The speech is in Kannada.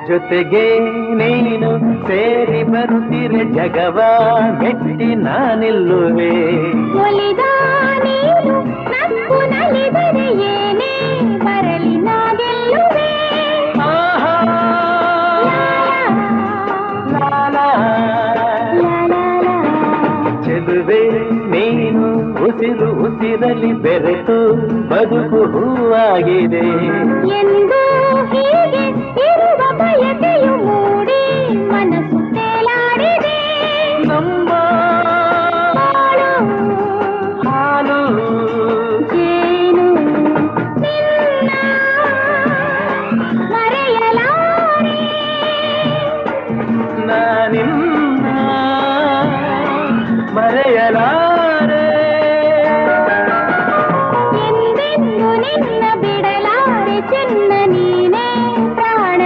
ಜೊತೆಗೆ ನೀನು ಸೇರಿ ಬರುತ್ತಿರೆ ಜಗವ ಮೆಟ್ಟಿ ನಾನಿಲ್ಲುವೆ. ಒಲಿದ ನೀನು ನಕ್ಕು ನಲಿದರೆ ಏನೇ ಬರಲಿ ನಾ ಗೆಲ್ಲುವೆ. ಚೆಲುವೆ ನೀನು ಉಸಿರು ಉಸಿರಲಿ ಬೆರೆತು ಬದುಕು ಹೂವಾಗಿದೆ ಎಂದು